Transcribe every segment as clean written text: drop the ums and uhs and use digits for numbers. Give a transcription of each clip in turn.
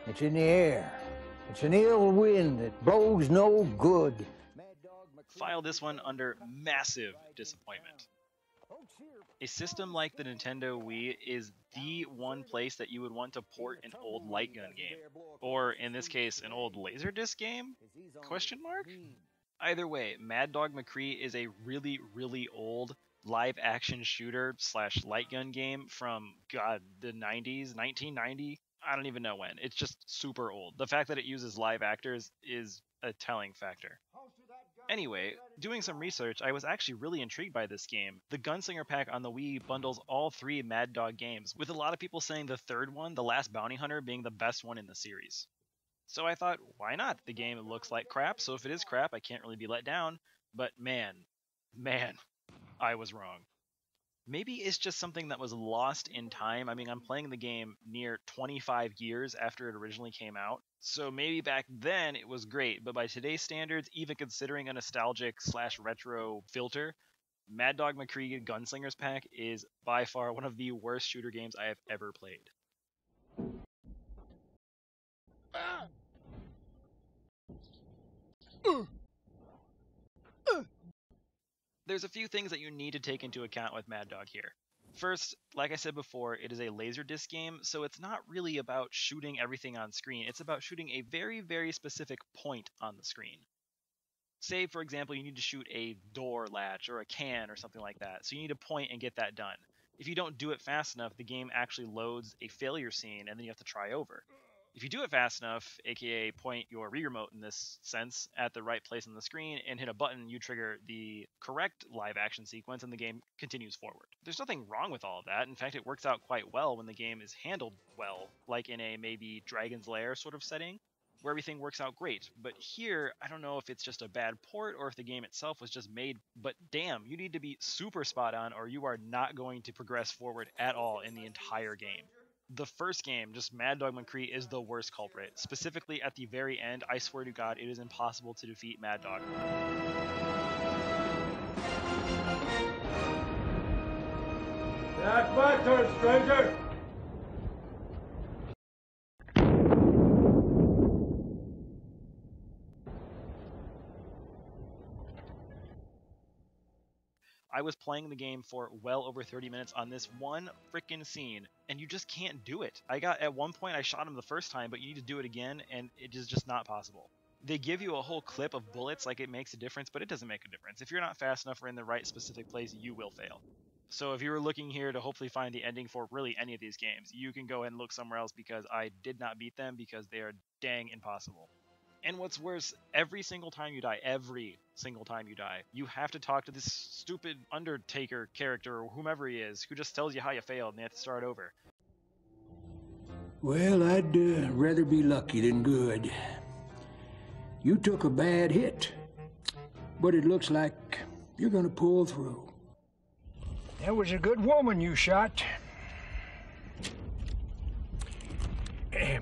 It's in the air. It's an ill wind that blows no good. File this one under massive disappointment. A system like the Nintendo Wii is the one place that you would want to port an old light gun game. Or, in this case, an old Laserdisc game? Question mark? Either way, Mad Dog McCree is a really, really old live-action shooter / light gun game from, God, the 90s, 1990? I don't even know when. It's just super old. The fact that it uses live actors is a telling factor. Anyway, doing some research, I was actually really intrigued by this game. The Gunslinger pack on the Wii bundles all 3 Mad Dog games, with a lot of people saying the third one, The Last Bounty Hunter, being the best one in the series. So I thought, why not? The game looks like crap, so if it is crap, I can't really be let down. But man, I was wrong. Maybe it's just something that was lost in time. I mean, I'm playing the game near 25 years after it originally came out, so maybe back then it was great, but by today's standards, even considering a nostalgic / retro filter, Mad Dog McCree Gunslingers pack is by far one of the worst shooter games I have ever played. There's a few things that you need to take into account with Mad Dog here. First, like I said before, it is a Laserdisc game, so it's not really about shooting everything on screen. It's about shooting a very, very specific point on the screen. Say, for example, you need to shoot a door latch or a can or something like that, so you need to point and get that done. If you don't do it fast enough, the game actually loads a failure scene, and then you have to try over. If you do it fast enough, aka point your Wii remote in this sense at the right place on the screen and hit a button, you trigger the correct live action sequence and the game continues forward. There's nothing wrong with all of that. In fact, it works out quite well when the game is handled well, like in a maybe Dragon's Lair sort of setting, where everything works out great. But here, I don't know if it's just a bad port or if the game itself was just made, but damn, you need to be super spot on or you are not going to progress forward at all in the entire game. The first game, just Mad Dog McCree, is the worst culprit. Specifically at the very end, I swear to God, it is impossible to defeat Mad Dog. That's my turn, stranger! I was playing the game for well over 30 minutes on this one frickin' scene, and you just can't do it. At one point, I shot him the first time, but you need to do it again, and it is just not possible. They give you a whole clip of bullets like it makes a difference, but it doesn't make a difference. If you're not fast enough or in the right specific place, you will fail. So if you were looking here to hopefully find the ending for really any of these games, you can go ahead and look somewhere else because I did not beat them because they are dang impossible. And what's worse, every single time you die, you have to talk to this stupid Undertaker character or whomever he is, who just tells you how you failed and you have to start over. Well, I'd rather be lucky than good. You took a bad hit, but it looks like you're gonna pull through. That was a good woman you shot.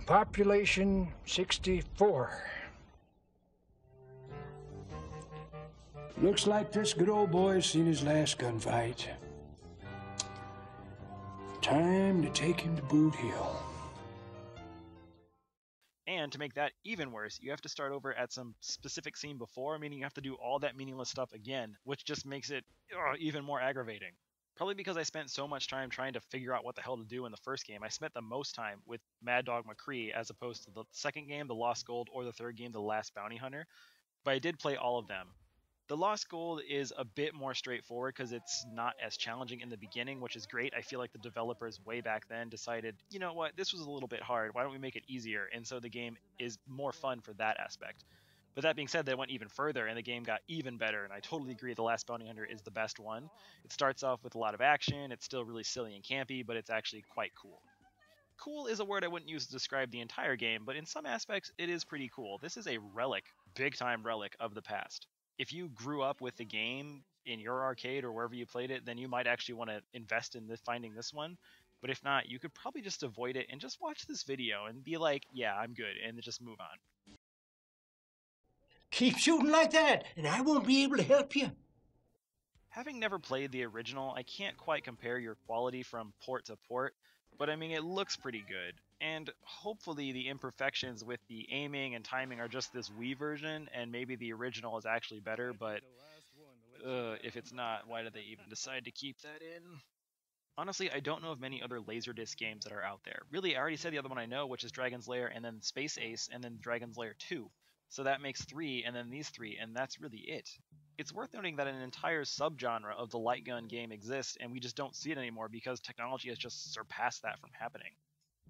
Population 64. Looks like this good old boy's seen his last gunfight. Time to take him to Boot Hill. And to make that even worse, you have to start over at some specific scene before, meaning you have to do all that meaningless stuff again, which just makes it even more aggravating. Probably because I spent so much time trying to figure out what the hell to do in the first game, I spent the most time with Mad Dog McCree as opposed to the second game, The Lost Gold, or the third game, The Last Bounty Hunter, but I did play all of them. The Lost Gold is a bit more straightforward because it's not as challenging in the beginning, which is great. I feel like the developers way back then decided, you know what, this was a little bit hard, why don't we make it easier? And so the game is more fun for that aspect. But that being said, they went even further and the game got even better, and I totally agree The Last Bounty Hunter is the best one. It starts off with a lot of action, it's still really silly and campy, but it's actually quite cool. Cool is a word I wouldn't use to describe the entire game, but in some aspects it is pretty cool. This is a relic, big-time relic of the past. If you grew up with the game in your arcade or wherever you played it, then you might actually want to invest in finding this one. But if not, you could probably just avoid it and just watch this video and be like, yeah, I'm good, and just move on. Keep shooting like that, and I won't be able to help you. Having never played the original, I can't quite compare your quality from port to port, but I mean, it looks pretty good. And hopefully the imperfections with the aiming and timing are just this Wii version, and maybe the original is actually better, but if it's not, why did they even decide to keep that in? Honestly, I don't know of many other Laserdisc games that are out there. Really, I already said the other one I know, which is Dragon's Lair, and then Space Ace, and then Dragon's Lair 2. So that makes 3, and then these 3, and that's really it. It's worth noting that an entire subgenre of the light gun game exists, and we just don't see it anymore because technology has just surpassed that from happening.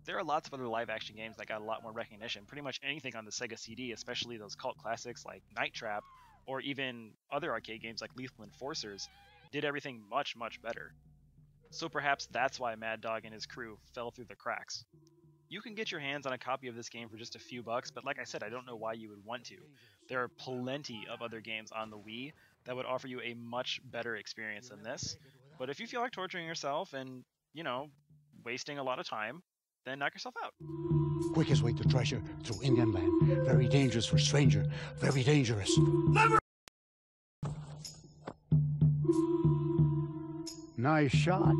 There are lots of other live-action games that got a lot more recognition. Pretty much anything on the Sega CD, especially those cult classics like Night Trap, or even other arcade games like Lethal Enforcers, did everything much, much better. So perhaps that's why Mad Dog and his crew fell through the cracks. You can get your hands on a copy of this game for just a few bucks, but like I said, I don't know why you would want to. There are plenty of other games on the Wii that would offer you a much better experience than this. But if you feel like torturing yourself and, wasting a lot of time, then knock yourself out. Quickest way to treasure through Indian land. Very dangerous for stranger. Very dangerous. Never. Nice shot.